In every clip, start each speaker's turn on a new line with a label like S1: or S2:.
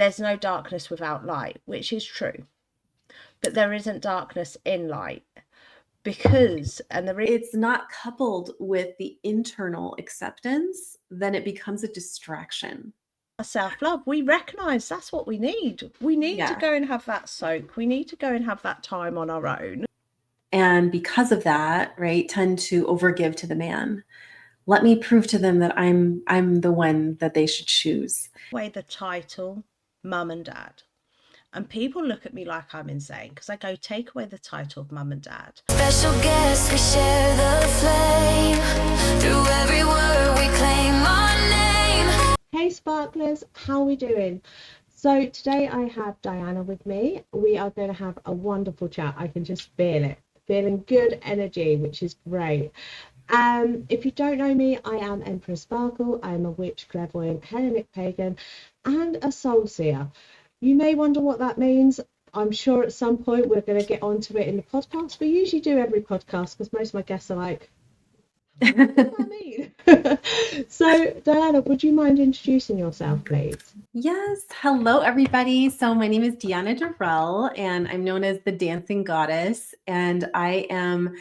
S1: there's no darkness without light, which is true, but there isn't darkness in light because, and
S2: it's not coupled with the internal acceptance, then it becomes a distraction.
S1: self-love, we recognize that's what we need. We need to
S2: Yeah.
S1: go and have that soak. We need to go and have that time on our own.
S2: And because of that, right, tend to overgive to the man. Let me prove to them that I'm the one that they should choose.
S1: Way the title, mum and dad. And people look at me like I'm insane because I go, take away the title of mum and dad.
S3: Special guests, we share the flame. Through every word we claim our name.
S4: Hey sparklers, how are we doing? So today I have Diana with me. We are going to have a wonderful chat. I can just feel it. Feeling good energy, which is great. If you don't know me, I am Empress Sparkle. I am a witch, clairvoyant, Hellenic pagan, and a soul seer. You may wonder what that means. I'm sure at some point we're going to get onto it in the podcast. We usually do every podcast because most of my guests are like, what does that mean? So, Diana, would you mind introducing yourself, please?
S2: Yes. Hello, everybody. So my name is Deanna Durrell, and I'm known as the Dancing Goddess. And I am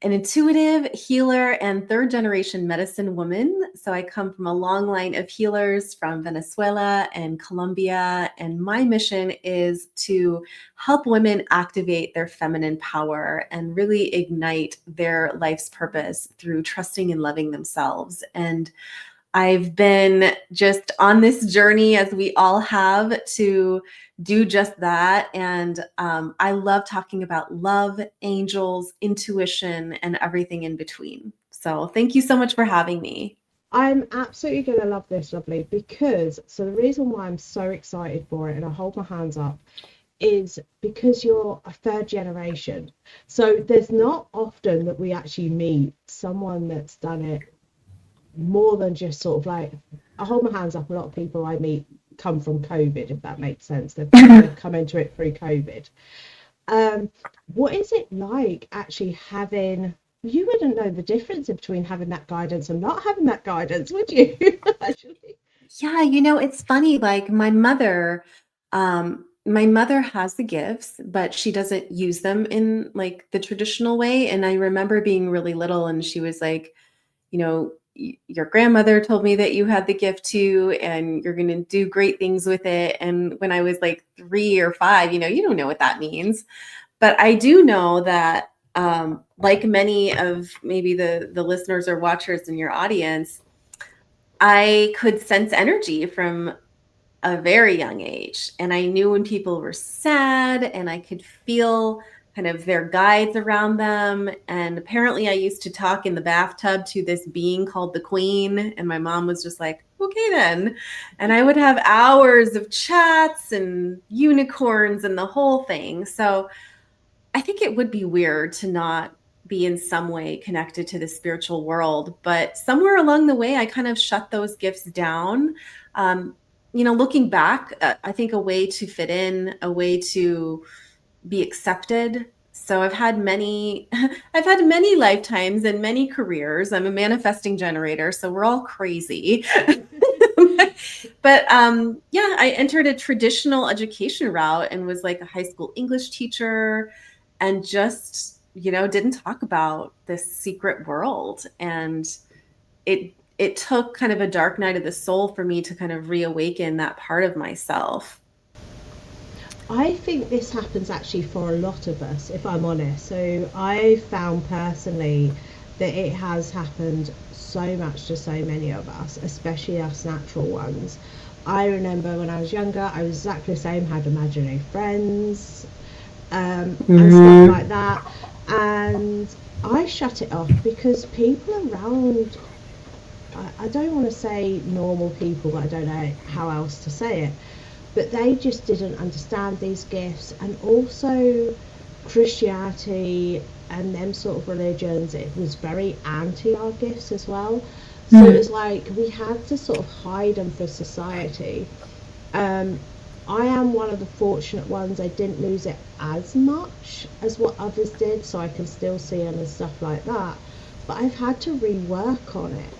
S2: an intuitive healer and third generation medicine woman. So I come from a long line of healers from Venezuela and Colombia. And my mission is to help women activate their feminine power and really ignite their life's purpose through trusting and loving themselves. And I've been just on this journey, as we all have, to do just that. And I love talking about love, angels, intuition, and everything in between. So thank you so much for having me.
S4: I'm absolutely going to love this, lovely, because the reason why I'm so excited for it and I hold my hands up is because you're a third generation. So there's not often that we actually meet someone that's done it more than just sort of like, I hold my hands up, a lot of people I meet come from COVID, if that makes sense. They've come into it through COVID. What is it like actually having, you wouldn't know the difference between having that guidance and not having that guidance, would you? Actually.
S2: Yeah, it's funny. Like my mother has the gifts, but she doesn't use them in like the traditional way. And I remember being really little, and she was like, your grandmother told me that you had the gift too, and you're going to do great things with it. And when I was like 3 or 5, you don't know what that means. But I do know that, like many of maybe the listeners or watchers in your audience, I could sense energy from a very young age. And I knew when people were sad, and I could feel kind of their guides around them. And apparently I used to talk in the bathtub to this being called the Queen. And my mom was just like, okay, then. And I would have hours of chats and unicorns and the whole thing. So I think it would be weird to not be in some way connected to the spiritual world. But somewhere along the way, I kind of shut those gifts down. Looking back, I think a way to fit in, a way to be accepted. So I've had many lifetimes and many careers. I'm a manifesting generator, so we're all crazy. But yeah, I entered a traditional education route and was like a high school English teacher, and just, didn't talk about this secret world. And it took kind of a dark night of the soul for me to kind of reawaken that part of myself.
S4: I think this happens actually for a lot of us, if I'm honest. So I found personally that it has happened so much to so many of us, especially us natural ones. I remember when I was younger, I was exactly the same, had imaginary friends, and stuff like that. And I shut it off because people around, I don't want to say normal people, but I don't know how else to say it, but they just didn't understand these gifts. And also Christianity and them sort of religions, it was very anti our gifts as well. So it was like we had to sort of hide them for society. I am one of the fortunate ones. I didn't lose it as much as what others did, so I can still see them and stuff like that. But I've had to rework on it.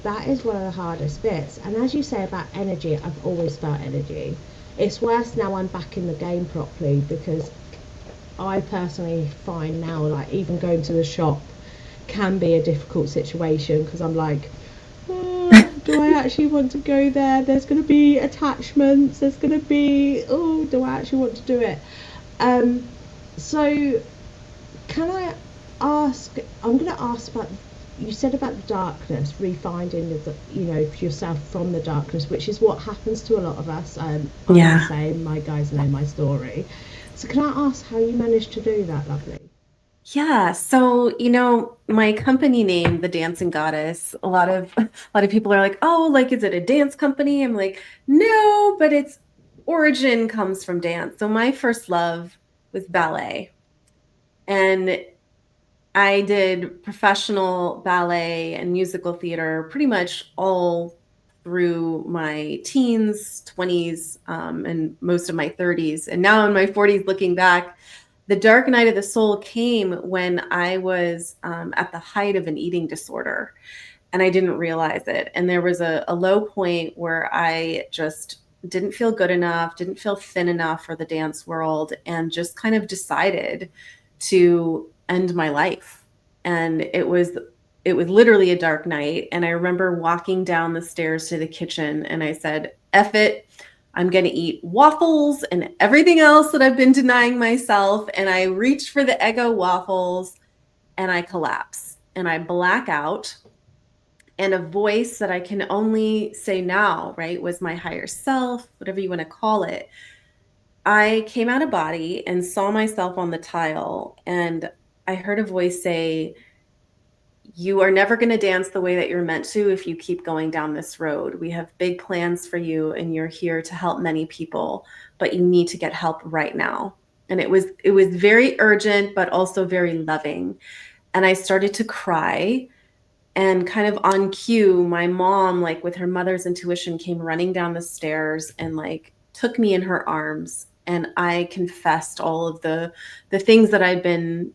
S4: That is one of the hardest bits. And as you say about energy, I've always felt energy. It's worse now I'm back in the game properly, because I personally find now, like, even going to the shop can be a difficult situation, because I'm like, do I actually want to go there? There's going to be attachments. There's going to be, oh, do I actually want to do it? Um, so can I ask? I'm going to ask about. You said about the darkness, refinding yourself from the darkness, which is what happens to a lot of us. I'm the
S2: Yeah.
S4: same. My guys know my story. So can I ask how you managed to do that, lovely?
S2: Yeah, so my company name, The Dancing Goddess, a lot of people are like, "Oh, like is it a dance company?" I'm like, "No, but its origin comes from dance." So my first love was ballet. And I did professional ballet and musical theater pretty much all through my teens, 20s, and most of my 30s. And now in my 40s, looking back, the dark night of the soul came when I was at the height of an eating disorder and I didn't realize it. And there was a low point where I just didn't feel good enough, didn't feel thin enough for the dance world, and just kind of decided to end my life. And it was literally a dark night. And I remember walking down the stairs to the kitchen and I said, F it. I'm going to eat waffles and everything else that I've been denying myself. And I reached for the Eggo waffles and I collapse and I black out, and a voice that I can only say now, right, was my higher self, whatever you want to call it. I came out of body and saw myself on the tile, and I heard a voice say, "You are never going to dance the way that you're meant to if you keep going down this road. We have big plans for you, and you're here to help many people, but you need to get help right now." And it was very urgent, but also very loving. And I started to cry. And kind of on cue, my mom, like with her mother's intuition, came running down the stairs and like took me in her arms. And I confessed all of the things that I'd been,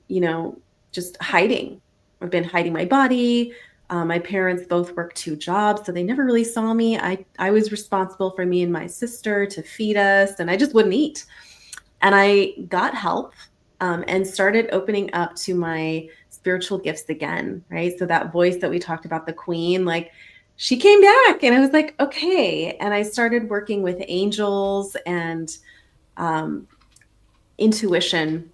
S2: just hiding. I've been hiding my body. My parents both worked 2 jobs, so they never really saw me. I was responsible for me and my sister to feed us, and I just wouldn't eat. And I got help, and started opening up to my spiritual gifts again, right? So that voice that we talked about, the queen, like she came back and I was like, okay. And I started working with angels and um, intuition.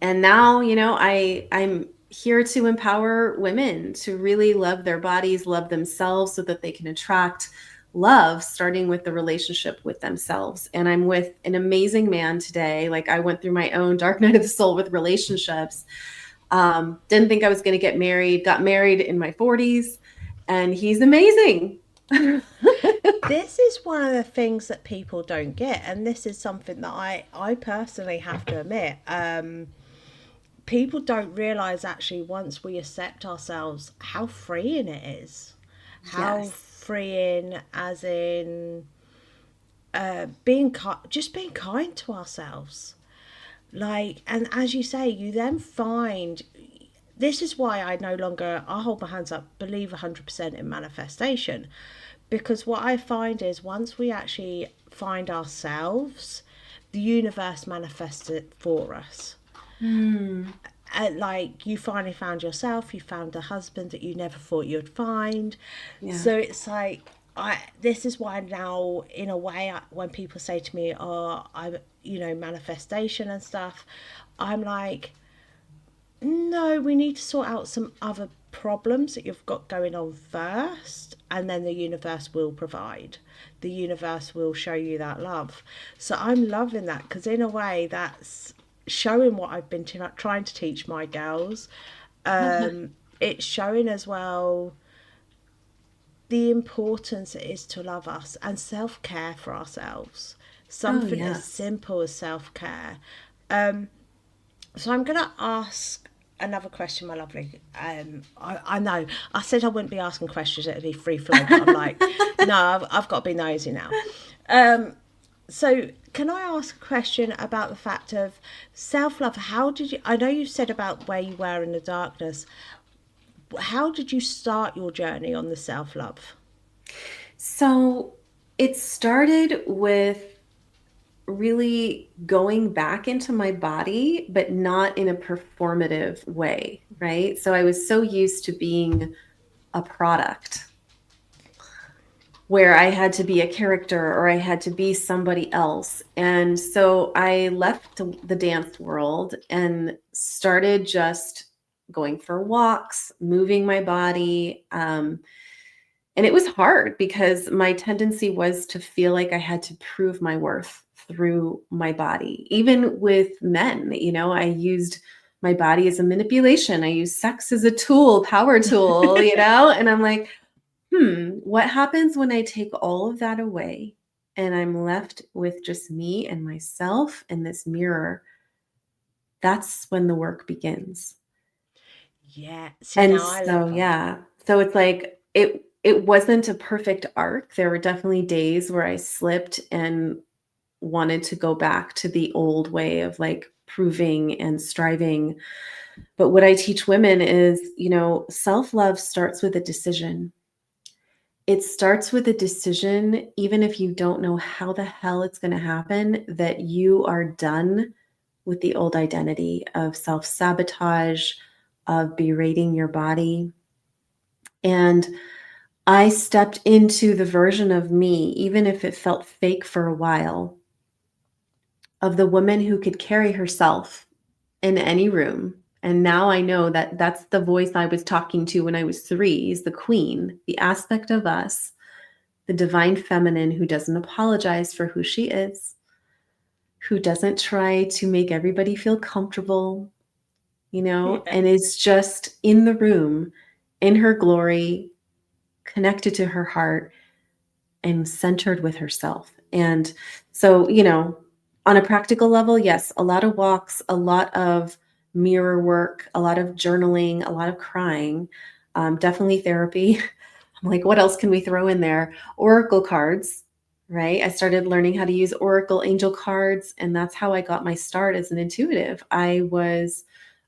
S2: And now, I'm here to empower women to really love their bodies, love themselves so that they can attract love, starting with the relationship with themselves. And I'm with an amazing man today. Like I went through my own dark night of the soul with relationships. Didn't think I was going to get married, got married in my 40s, and he's amazing.
S1: This is one of the things that people don't get, and this is something that I personally have to admit. People don't realize actually once we accept ourselves how freeing it is. How
S2: Yes.
S1: freeing, as in just being kind to ourselves. Like, and as you say, you then find this is why I hold my hands up, believe 100% in manifestation. Because what I find is once we actually find ourselves, the universe manifests it for us.
S2: Mm,
S1: Like you finally found yourself, you found a husband that you never thought you'd find.
S2: yeah.
S1: So it's like, this is why now, in a way, when people say to me, "Oh, manifestation and stuff," I'm like, no, we need to sort out some other problems that you've got going on first, and then the universe will provide. The universe will show you that love. So I'm loving that, because in a way that's showing what I've been trying to teach my girls. It's showing as well the importance it is to love us and self-care for ourselves.
S2: Oh,
S1: Something as
S2: yes.
S1: simple as self-care. So I'm going to ask another question, my lovely. I know I said I wouldn't be asking questions; it'd be free flow. But I'm like, no, I've got to be nosy now. So can I ask a question about the fact of self-love? How did you? I know you said about where you were in the darkness. How did you start your journey on the self-love?
S2: So It started with really going back into my body, but not in a performative way, right? So I was so used to being a product where I had to be a character or I had to be somebody else. And so I left the dance world and started just going for walks, moving my body. And it was hard because my tendency was to feel like I had to prove my worth through my body. Even with men, I used my body as a manipulation. I used sex as a tool, power tool, and I'm like, what happens when I take all of that away and I'm left with just me and myself and this mirror? That's when the work begins.
S1: Yeah. See,
S2: And
S1: now I love
S2: so,
S1: that.
S2: yeah. So it's like it wasn't a perfect arc. There were definitely days where I slipped and wanted to go back to the old way of like proving and striving. But what I teach women is, self-love starts with a decision. It starts with a decision, even if you don't know how the hell it's going to happen, that you are done with the old identity of self sabotage, of berating your body. And I stepped into the version of me, even if it felt fake for a while, of the woman who could carry herself in any room. And now I know that that's the voice I was talking to when I was 3, is the queen, the aspect of us, the divine feminine who doesn't apologize for who she is, who doesn't try to make everybody feel comfortable,
S1: Yeah.
S2: and is just in the room, in her glory, connected to her heart, and centered with herself. And so, on a practical level, yes, a lot of walks, a lot of mirror work, a lot of journaling, a lot of crying, definitely therapy. I'm like, what else can we throw in there? Oracle cards, right? I started learning how to use Oracle angel cards, and that's how I got my start as an intuitive. I was,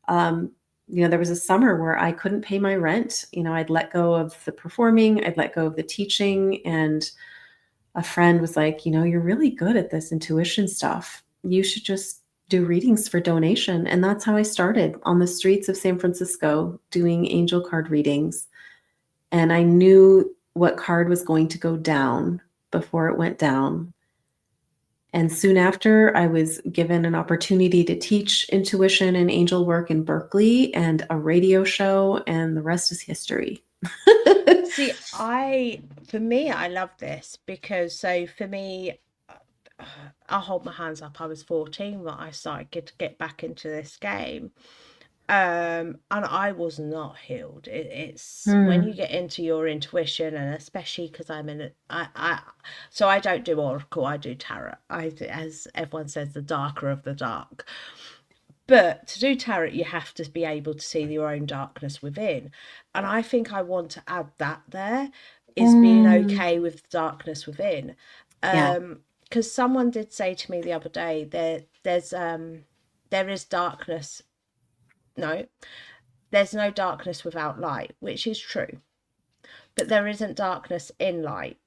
S2: there was a summer where I couldn't pay my rent. I'd let go of the performing, I'd let go of the teaching, and a friend was like, you're really good at this intuition stuff. You should just do readings for donation. And that's how I started on the streets of San Francisco doing angel card readings. And I knew what card was going to go down before it went down. And soon after, I was given an opportunity to teach intuition and angel work in Berkeley and a radio show, and the rest is history.
S1: See, for me, I love this because, so for me, I'll hold my hands up. I was 14 when I started to get back into this game. And I was not healed. It's when you
S2: Hmm.
S1: get into your intuition, and especially because I'm in it, so I don't do oracle, I do tarot. As everyone says, the darker of the dark. But to do tarot, you have to be able to see your own darkness within. And I think I want to add that there is being
S2: Mm.
S1: okay with the darkness within.
S2: Yeah.
S1: Because someone did say to me the other day, there is darkness. No, there's no darkness without light, which is true. But there isn't darkness in light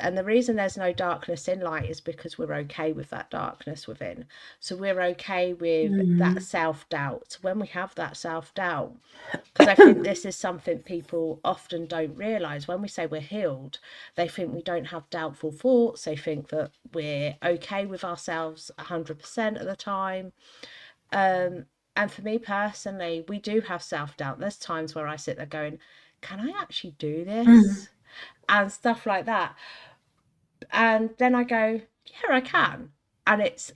S1: and the reason there's no darkness in light is because we're okay with that darkness within. So we're okay with that
S2: Mhm.
S1: self doubt. So when we have that self doubt, because I think this is something people often don't realize when we say we're healed, they think we don't have doubtful thoughts. They think that we're okay with ourselves 100% of the time. And for me personally, we do have self doubt. There's times where I sit there going, can I actually do
S2: Mhm.
S1: this? And stuff like that. And then I go, yeah, I can. And it's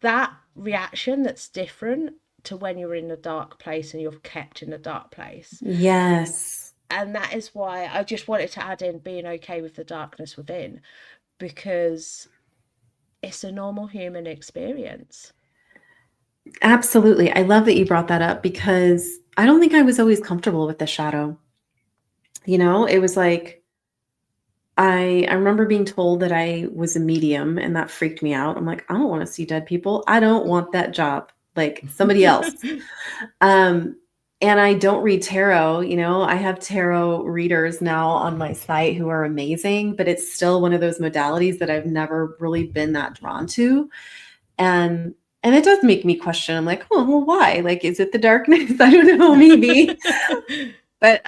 S1: that reaction that's different to when you're in a dark place and you're kept in a dark place.
S2: Yes.
S1: And that is why I just wanted to add in being okay with the darkness within, because it's a normal human experience.
S2: Absolutely. I love that you brought that up because I don't think I was always comfortable with the shadow. It was like I remember being told that I was a medium and that freaked me out. I'm like, I don't want to see dead people. I don't want that job. Like somebody else. Um, And I don't read tarot, you know, I have tarot readers now on my site who are amazing, but it's still one of those modalities that I've never really been that drawn to. And and it does make me question. I'm like, oh, well, why? Like, is it the darkness? I don't know, maybe. But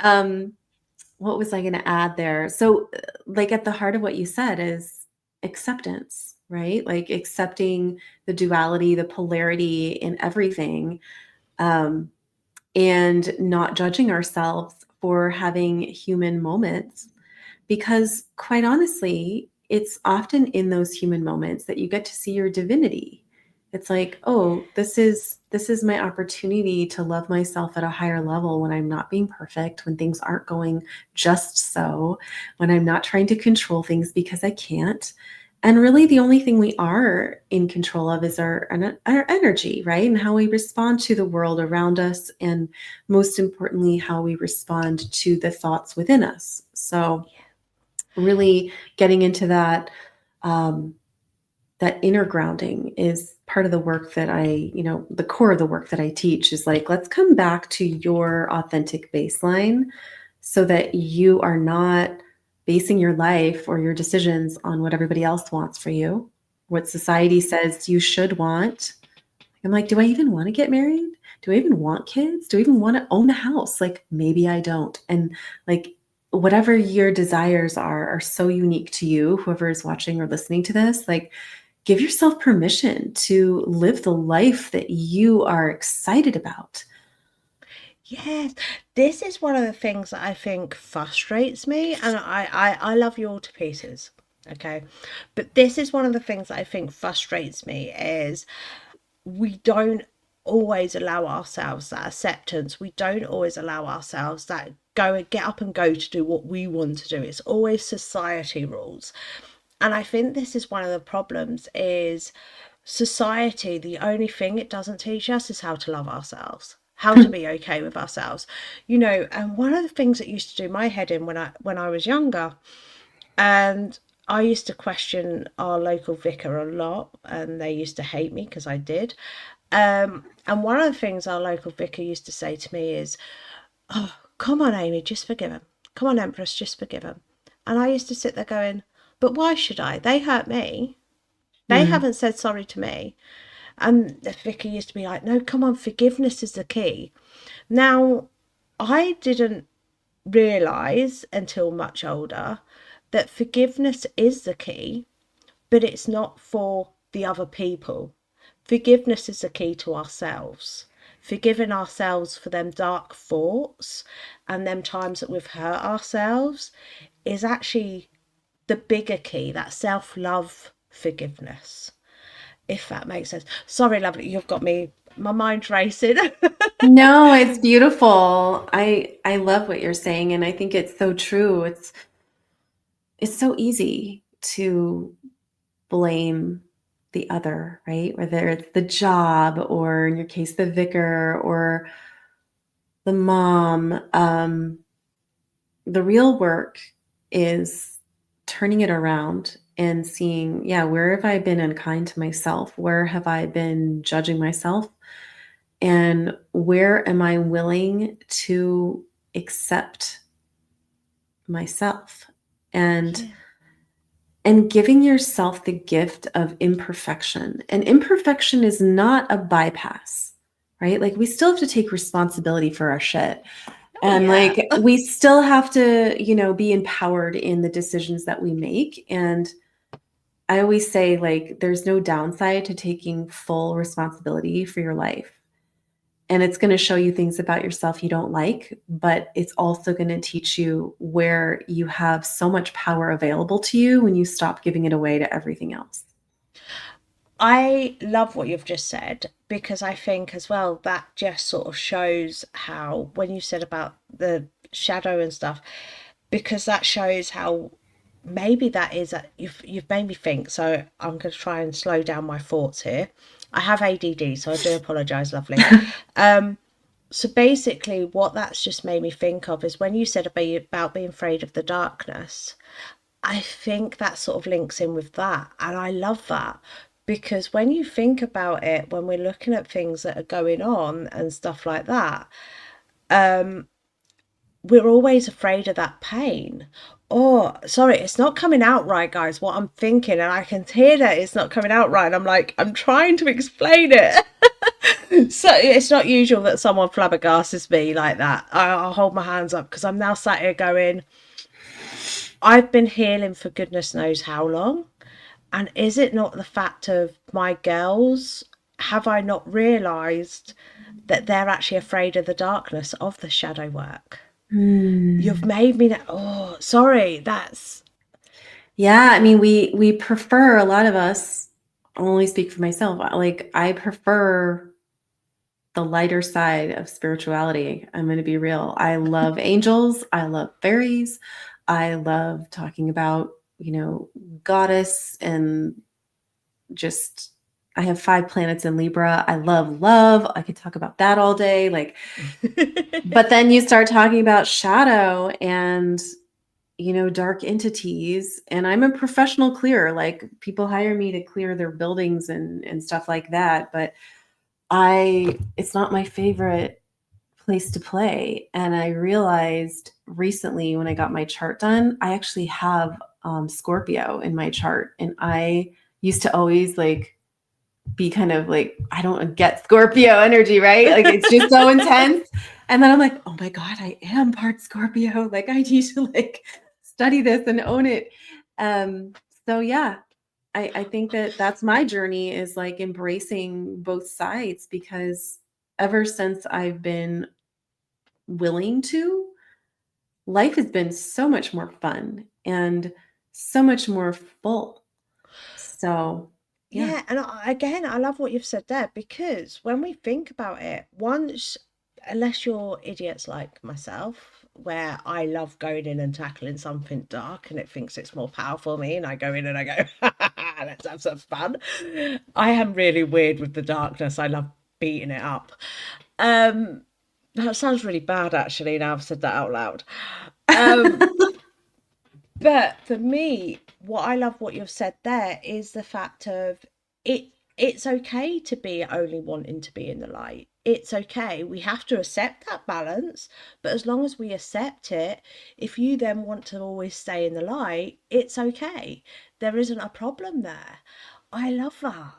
S2: what was I going to add there? So, like, at the heart of what you said is acceptance, right? Like accepting the duality, the polarity in everything. Um, and not judging ourselves for having human moments because quite honestly it's often in those human moments that you get to see your divinity. It's like, oh, this is my opportunity to love myself at a higher level when I'm not being perfect, when things aren't going just so, when I'm not trying to control things because I can't. And really the only thing we are in control of is our energy, right? And how we respond to the world around us, and most importantly how we respond to the thoughts within us. So really getting into that, um, that inner grounding is part of the work that the core of the work that I teach is like, let's come back to your authentic baseline so that you are not basing your life or your decisions on what everybody else wants for you, what society says you should want. I'm like, do I even want to get married? Do I even want kids? Do I even want to own a house? Like, maybe I don't. And like, whatever your desires are so unique to you, whoever is watching or listening to this, like, give yourself permission to live the life that you are excited about.
S1: Yes, this is one of the things that I think frustrates me, and I love you all to pieces, okay? But this is one of the things that I think frustrates me is we don't always allow ourselves that acceptance. We don't always allow ourselves that go and get up and go to do what we want to do. It's always society rules. And I think this is one of the problems is society, the only thing it doesn't teach us is how to love ourselves, how to be okay with ourselves. And one of the things that used to do my head in when I was younger, and I used to question our local vicar a lot, and they used to hate me because I did. And one of the things our local vicar used to say to me is, "Oh, come on, Amy, just forgive him. Come on, Empress, just forgive him." And I used to sit there going, "But why should I? They hurt me. They
S2: Mm.
S1: haven't said sorry to me." And the vicar used to be like, "No, come on, forgiveness is the key." Now, I didn't realise until much older that forgiveness is the key, but it's not for the other people. Forgiveness is the key to ourselves. Forgiving ourselves for them dark thoughts and them times that we've hurt ourselves is actually the bigger key, that self love forgiveness, if that makes sense. Sorry, lovely, you've got me, my mind's racing.
S2: No, it's beautiful. I love what you're saying, and I think it's so true. It's so easy to blame the other, right? Whether it's the job or in your case the vicar or the mom. The real work is turning it around and seeing, yeah, where have I been unkind to myself? Where have I been judging myself? And where am I willing to accept myself? And
S1: Yeah.
S2: and giving yourself the gift of imperfection. And imperfection is not a bypass, right? Like, we still have to take responsibility for our shit.
S1: Oh
S2: And
S1: yeah.
S2: like, we still have to, be empowered in the decisions that we make. And I always say, like, there's no downside to taking full responsibility for your life. And it's going to show you things about yourself you don't like, but it's also going to teach you where you have so much power available to you when you stop giving it away to everything else.
S1: I love what you've just said because I think as well that just sort of shows how, when you said about the shadow and stuff, because that shows how maybe that is you've made me think. So I'm going to try and slow down my thoughts here. I have ADD, so I do apologize, lovely. So basically, what that's just made me think of is when you said about being afraid of the darkness. I think that sort of links in with that. And I love that because when you think about it, when we're looking at things that are going on and stuff like that, um, we're always afraid of that pain. Oh, sorry, it's not coming out right, guys, what I'm thinking, and I can hear that it's not coming out right. And I'm like, I'm trying to explain it. So it's not usual that someone flabbergasts me like that. I'll hold my hands up because I'm now sat here going, I've been healing for goodness knows how long. And is it not the fact of my girls? Have I not realised that they're actually afraid of the darkness of the shadow work? You've
S2: Hmm.
S1: made me that. Oh, sorry. That's.
S2: Yeah, I mean, we prefer, a lot of us, I'll only speak for myself. Like, I prefer the lighter side of spirituality. I'm going to be real. I love angels. I love fairies. I love talking about, goddess, and just, I have 5 planets in Libra. I love love. I could talk about that all day. Like, but then you start talking about shadow and, dark entities. And I'm a professional clearer. Like, people hire me to clear their buildings and stuff like that. But it's not my favorite place to play. And I realized recently when I got my chart done, I actually have Scorpio in my chart. And I used to always like be kind of like, I don't get Scorpio energy, right? Like, it's just so intense. And then I'm like, oh my God, I am part Scorpio. Like, I need to like study this and own it. Um, so yeah, I think that that's my journey, is like embracing both sides, because ever since I've been willing to, life has been so much more fun and so much more full. So yeah.
S1: Yeah, and again, I love what you've said there because when we think about it, once, unless you're idiots like myself, where I love going in and tackling something dark and it thinks it's more powerful than me, and I go in and I go, let's have some fun. I am really weird with the darkness. I love beating it up. Um, that sounds really bad actually, now I've said that out loud. Um, but for me, what I love what you've said there is the fact of it it's okay to be only wanting to be in the light. It's okay. We have to accept that balance, but as long as we accept it, if you then want to always stay in the light, it's okay. There isn't a problem there. I love that.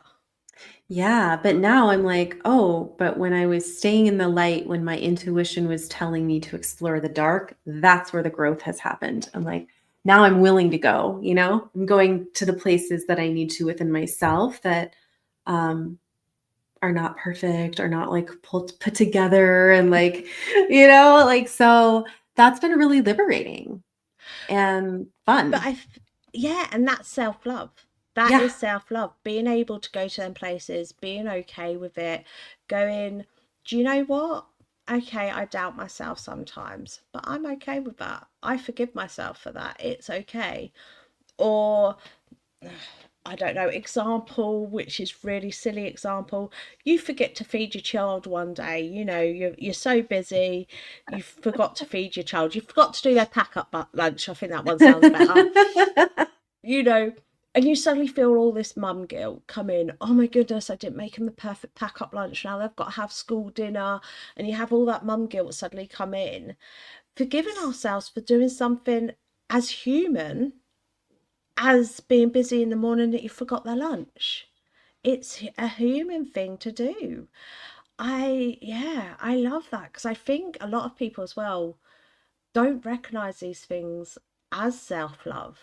S2: Yeah, but now I'm like, oh, but when I was staying in the light, when my intuition was telling me to explore the dark, that's where the growth has happened. I'm like, now I'm willing to go, I'm going to the places that I need to within myself that um, are not perfect, or not like put together, and like, like, so that's been really liberating and
S1: But
S2: fun.
S1: yeah, and that's self love. That
S2: Yeah.
S1: is self love. Being able to go to them places, being okay with it, going, do you know what? Okay, I doubt myself sometimes, but I'm okay with that. I forgive myself for that. It's okay. Or, I don't know, example, which is really silly example. You forget to feed your child one day. You're so busy, you forgot to feed your child. You forgot to do their pack up lunch. I think that one sounds better you know, and you suddenly feel all this mum guilt come in. Oh my goodness, I didn't make them the perfect pack up lunch. Now they've got to have school dinner, and you have all that mum guilt suddenly come in. Forgiving ourselves for doing something as human as being busy in the morning that you forgot their lunch. It's a human thing to do. Yeah, I love that because I think a lot of people as well don't recognize these things as self love.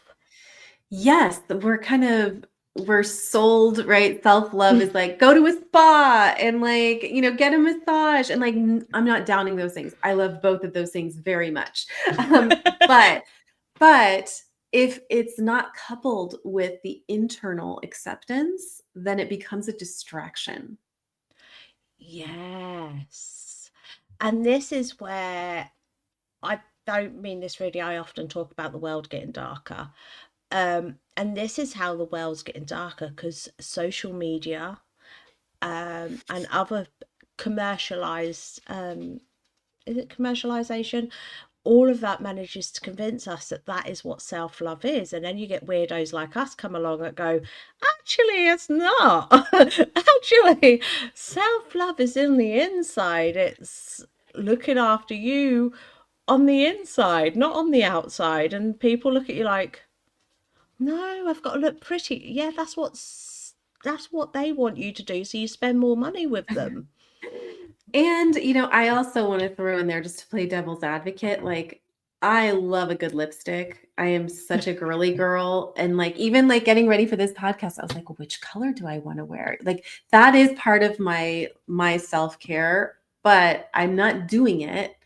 S2: Yes, we're sold, right? Self-love is like, go to a spa and like, get a massage, and like, I'm not downing those things. I love both of those things very much. But but if it's not coupled with the internal acceptance, then it becomes a distraction.
S1: Yes. And this is where I don't mean this really. I often talk about the world getting darker. And this is how the world's getting darker because social media and other commercialized, is it commercialization? All of that manages to convince us that that is what self love is. And then you get weirdos like us come along that go, actually, it's not. Actually, self love is in the inside. It's looking after you on the inside, not on the outside. And people look at you like, no, I've got to look pretty. Yeah, that's what they want you to do. So you spend more money with them.
S2: And, I also want to throw in there just to play devil's advocate. Like, I love a good lipstick. I am such a girly girl. And like, even like getting ready for this podcast, I was like, which color do I want to wear? Like, that is part of my self-care, but I'm not doing it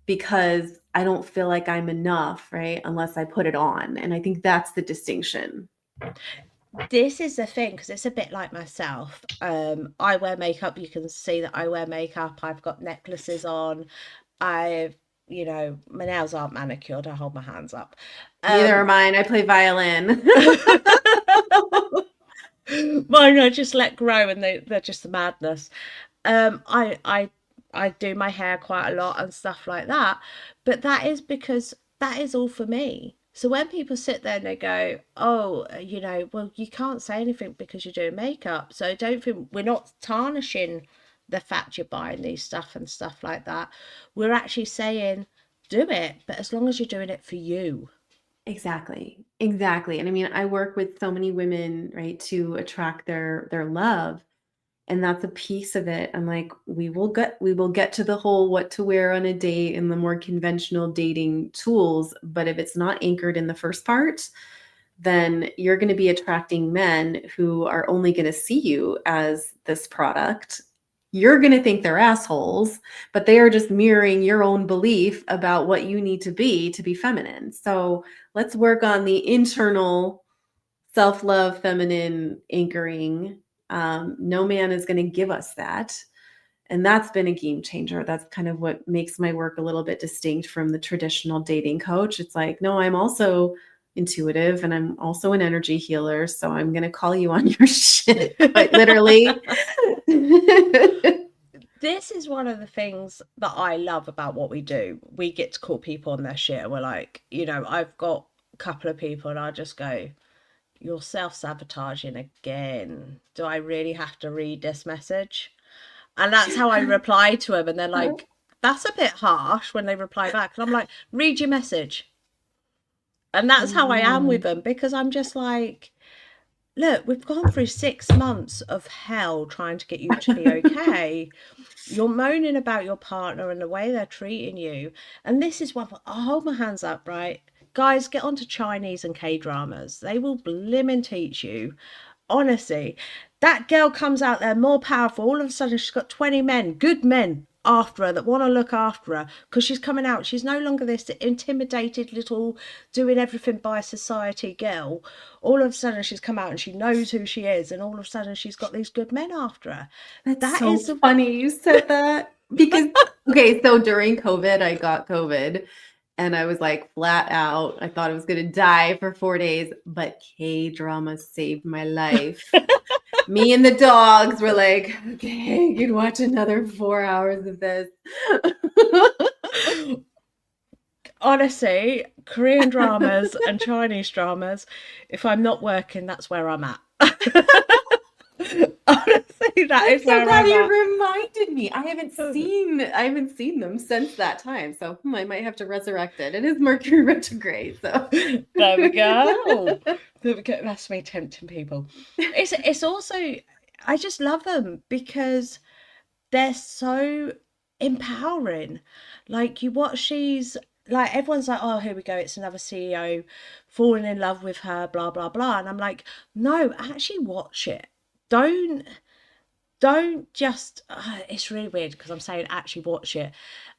S2: because I don't feel like I'm enough, right? Unless I put it on. And I think that's the distinction.
S1: This is the thing, because it's a bit like myself. I wear makeup. You can see that I wear makeup. I've got necklaces on. I've, my nails aren't manicured. I hold my hands up.
S2: Neither are
S1: Um,
S2: mine. I play violin.
S1: Mine I just let grow, and they're just madness. I do my hair quite a lot and stuff like that, but that is because that is all for me. So when people sit there and they go, "Oh, well, you can't say anything because you're doing makeup," so don't think we're not tarnishing the fact you're buying these stuff and stuff like that. We're actually saying, do it, but as long as you're doing it for you.
S2: Exactly. Exactly. And I mean, I work with so many women, right, to attract their love. And that's a piece of it. I'm like, we will get to the whole what to wear on a date and the more conventional dating tools. But if it's not anchored in the first part, then you're going to be attracting men who are only going to see you as this product. You're going to think they're assholes, but they are just mirroring your own belief about what you need to be feminine. So let's work on the internal self-love, feminine anchoring. No man is going to give us that. And that's been a game changer. That's kind of what makes my work a little bit distinct from the traditional dating coach. It's like, no, I'm also intuitive and I'm also an energy healer. So I'm going to call you on your shit, quite literally.
S1: This is one of the things that I love about what we do. We get to call people on their shit. And we're like, I've got a couple of people and I just go, you're self-sabotaging again. Do I really have to read this message? And that's how I reply to them. And they're like, that's a bit harsh when they reply back. And I'm like, read your message. And that's how I am with
S2: Mhm.
S1: them, because I'm just like, look, we've gone through 6 months of hell trying to get you to be okay. You're moaning about your partner and the way they're treating you. And this is what I'll hold my hands up, right? Guys, get onto Chinese and K dramas. They will blimmin' teach you. Honestly, that girl comes out there more powerful. All of a sudden, she's got 20 men, good men, after her that want to look after her, because she's coming out. She's no longer this intimidated little doing everything by society girl. All of a sudden, she's come out and she knows who she is, and all of a sudden, she's got these good men after her.
S2: That's
S1: That
S2: so
S1: is
S2: funny you said that because, okay, so during COVID, I got COVID and I was like flat out. I thought I was going to die for 4 days, but K drama saved my life. Me and the dogs were like, okay, you can watch another 4 hours of this.
S1: honestly, Korean dramas and Chinese dramas, if I'm not working, that's where I'm at. Honestly, that
S2: I'm
S1: is
S2: so
S1: where
S2: glad
S1: I'm
S2: you
S1: at.
S2: reminded me. I haven't seen them since that time. So I might have to resurrect it. It is Mercury retrograde, so
S1: There we go. There we go. That's me tempting people. It's also, I just love them because they're so empowering. Like, you watch these, like, everyone's like, oh, here we go, it's another CEO falling in love with her, blah blah blah. And I'm like, no, actually watch it. Don't just it's really weird because I'm saying actually watch it.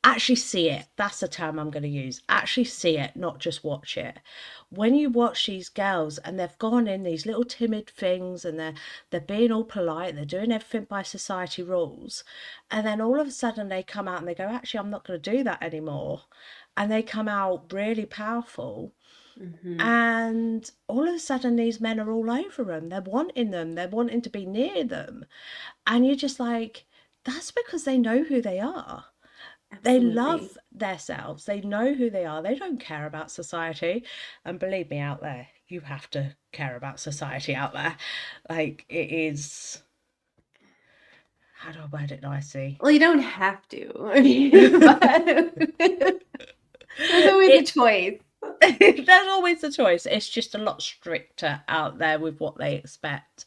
S1: Actually see it. That's the term I'm going to use. Actually see it, not just watch it. When you watch these girls and they've gone in these little timid things, and they're being all polite, they're doing everything by society rules, and then all of a sudden they come out and they go, actually, I'm not going to do that anymore, and they come out really powerful.
S2: Mhm.
S1: And all of a sudden these men are all over them, they're wanting to be near them. And you're just like, that's because they know who they are. They
S2: Absolutely.
S1: love themselves. They know who they are. They don't care about society. And believe me, out there, you have to care about society out there. Like, it is. How do I word it nicely?
S2: Well, you don't have to. I mean, but there's always a
S1: It
S2: choice.
S1: there's always a choice. It's just a lot stricter out there with what they expect.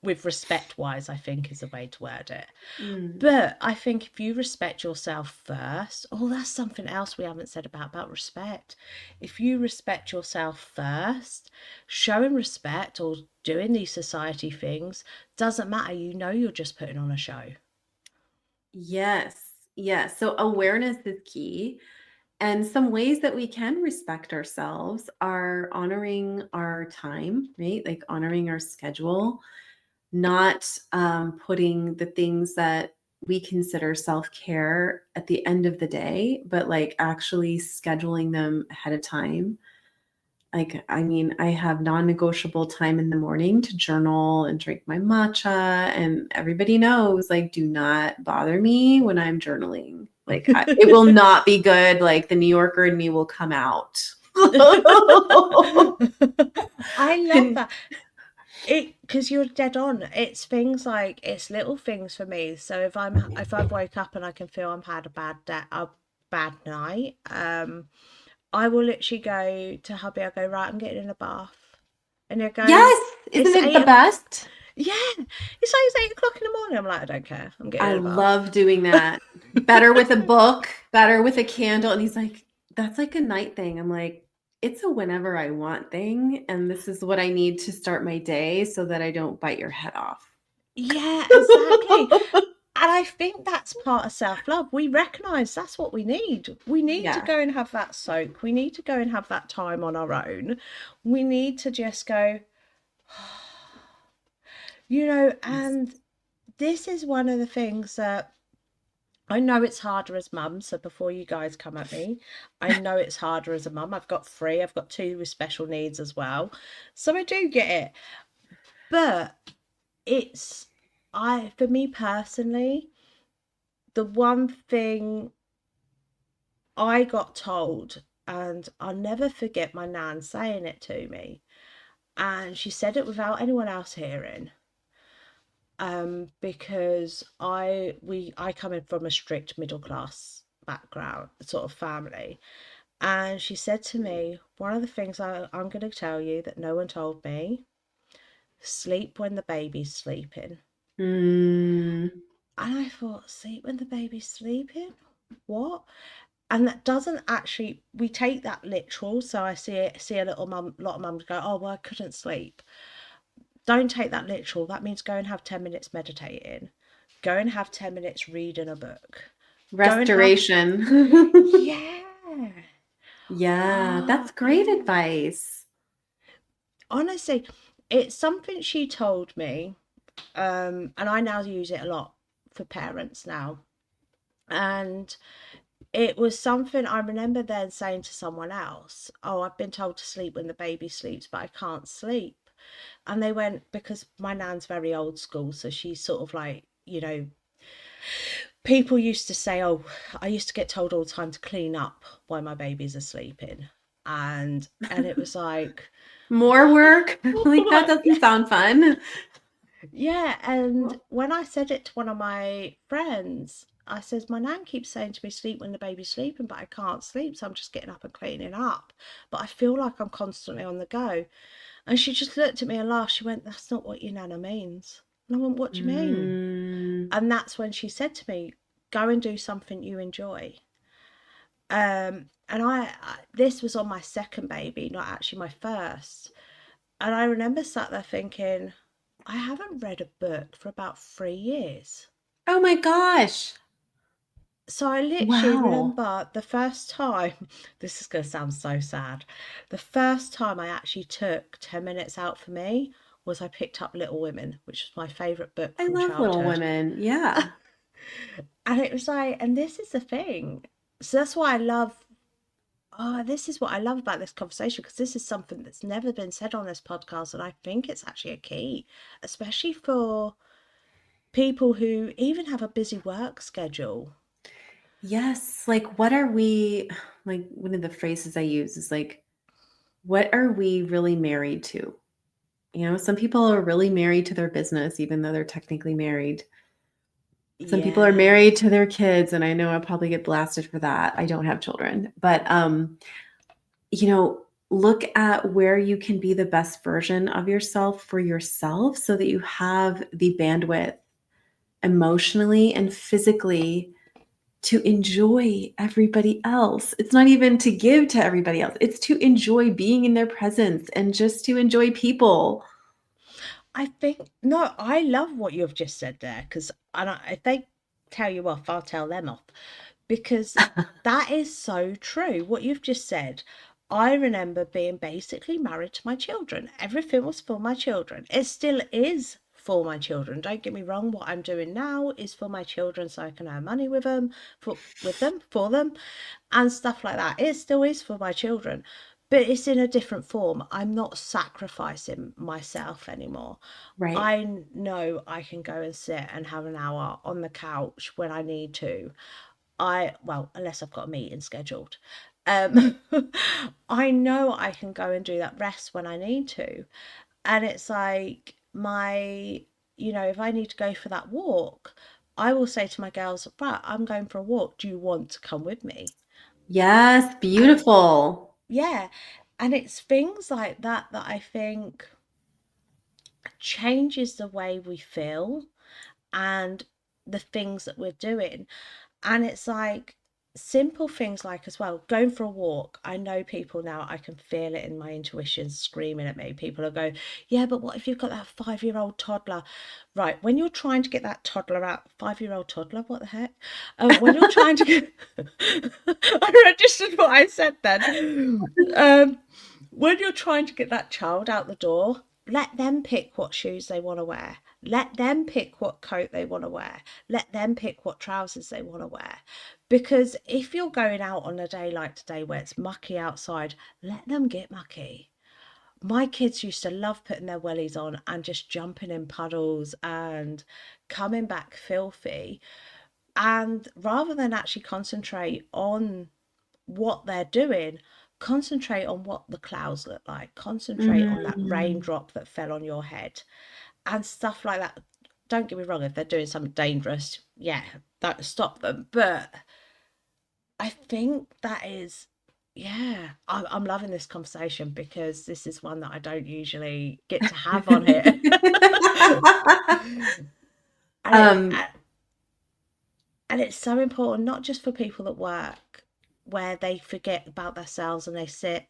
S1: With respect wise, I think is a way to word it.
S2: Mm.
S1: But I think if you respect yourself first, oh, that's something else we haven't said about respect. If you respect yourself first, showing respect or doing these society things doesn't matter. You know, you're just putting on a show.
S2: Yes. Yes. So awareness is key. And some ways that we can respect ourselves are honoring our time, right? Like honoring our schedule, not putting the things that we consider self care at the end of the day, but like actually scheduling them ahead of time. Like, I mean, I have non negotiable time in the morning to journal and drink my matcha. And everybody knows, like, do not bother me when I'm journaling. Like, it will not be good. Like, the New Yorker in me will come out.
S1: I love
S2: And
S1: that. Because you're dead on. It's things like it's little things for me. So if I've woke up and I can feel I've had a bad day, a bad night, I will literally go to hubby. I go, right, I'm getting in the bath, and he'll go,
S2: yes, isn't
S1: it's
S2: it the
S1: 8
S2: best?
S1: yeah, it's 8 o'clock in the morning. I'm like, I don't care. I'm getting
S2: I
S1: in the bath.
S2: love doing that. Better with a book, better with a candle. And he's like, that's like a night thing. I'm like, it's a whenever I want thing. And this is what I need to start my day so that I don't bite your head off.
S1: Yeah, exactly. And I think that's part of self love. We recognize that's what we need. We need to
S2: Yeah.
S1: go and have that soak. We need to go and have that time on our own. We need to just go,
S2: Yes.
S1: and this is one of the things that I know it's harder as mum. So before you guys come at me, I know it's harder as a mum. I've got three, I've got two with special needs as well. So I do get it. But it's, for me personally, the one thing I got told, and I'll never forget my nan saying it to me, and she said it without anyone else hearing. Because I come in from a strict middle class background, sort of family, and she said to me, one of the things I'm going to tell you that no one told me: sleep when the baby's sleeping.
S2: Mm,
S1: And I thought, sleep when the baby's sleeping? What? And that doesn't actually, we take that literal. So I see a lot of mums go, oh well, I couldn't sleep. Don't take that literal. That means go and have 10 minutes meditating, go and have 10 minutes reading a book, go and have,
S2: restoration.
S1: yeah.
S2: Yeah,
S1: Ah,
S2: that's great
S1: yeah,
S2: advice.
S1: honestly, it's something she told me, and I now use it a lot for parents now. And it was something I remember then saying to someone else, oh, I've been told to sleep when the baby sleeps, but I can't sleep. And they went, because my nan's very old school, so she's sort of like, people used to say, oh, I used to get told all the time to clean up while my babies are sleeping. And it was like,
S2: More work? Like that
S1: like,
S2: doesn't sound fun.
S1: yeah. And when I said it to one of my friends, I says, my nan keeps saying to me, sleep when the baby's sleeping, but I can't sleep. So I'm just getting up and cleaning up. But I feel like I'm constantly on the go. And she just looked at me and laughed. She went, that's not what your nana means. And I went, what do you mean?
S2: Mm,
S1: And that's when she said to me, go and do something you enjoy. And this was on my second baby, not actually my first. And I remember sat there thinking, I haven't read a book for about 3 years.
S2: oh my gosh.
S1: So I literally
S2: Wow.
S1: remember the first time, this is going to sound so sad. The first time I actually took 10 minutes out for me was I picked up Little Women, which was my favourite book
S2: I
S1: from
S2: love Little
S1: childhood.
S2: Women. Yeah.
S1: And it was like, and this is the thing. So that's why I love, oh, this is what I love about this conversation, because this is something that's never been said on this podcast. And I think it's actually a key, especially for people who even have a busy work schedule.
S2: Yes. Like, what are we, like, one of the phrases I use is like, what are we really married to? You know, some people are really married to their business, even though they're technically married. Some people are
S1: Yeah.
S2: married to their kids, and I know I'll probably get blasted for that. I don't have children, but you know, look at where you can be the best version of yourself for yourself so that you have the bandwidth emotionally and physically to enjoy everybody else. It's not even to give to everybody else. It's to enjoy being in their presence and just to enjoy people.
S1: I think no, I love what you've just said there because if they tell you off, I'll tell them off because that is so true. What you've just said. I remember being basically married to my children. Everything was for my children. It still is for my children. Don't get me wrong. What I'm doing now is for my children, so I can earn money for them, and stuff like that. It still is for my children, but it's in a different form. I'm not sacrificing myself anymore.
S2: Right.
S1: I know I can go and sit and have an hour on the couch when I need to. Well, unless I've got a meeting scheduled. Um, I know I can go and do that rest when I need to. And it's like if I need to go for that walk, I will say to my girls, right, I'm going for a walk. Do you want to come with me?
S2: Yes,
S1: And
S2: beautiful.
S1: yeah, and it's things like that that I think changes the way we feel and the things that we're doing. And it's like simple things like as well, going for a walk. I know people now, I can feel it in my intuition screaming at me. People are going, yeah, but what if you've got that 5-year-old toddler? Right, when you're trying to get that toddler out, 5-year-old toddler, what the heck? When you're trying to get, I registered what I said then. When you're trying to get that child out the door, let them pick what shoes they want to wear. Let them pick what coat they want to wear. Let them pick what trousers they want to wear. Because if you're going out on a day like today where it's mucky outside, let them get mucky. My kids used to love putting their wellies on and just jumping in puddles and coming back filthy. And rather than actually concentrate on what they're doing, concentrate on what the clouds look like, concentrate on that
S2: Mm.
S1: raindrop that fell on your head and stuff like that. Don't get me wrong, if they're doing something dangerous, yeah, don't stop them. But I think that is, yeah, I'm loving this conversation because this is one that I don't usually get to have on here. and it
S2: um,
S1: and it's so important, not just for people that work, where they forget about themselves and they sit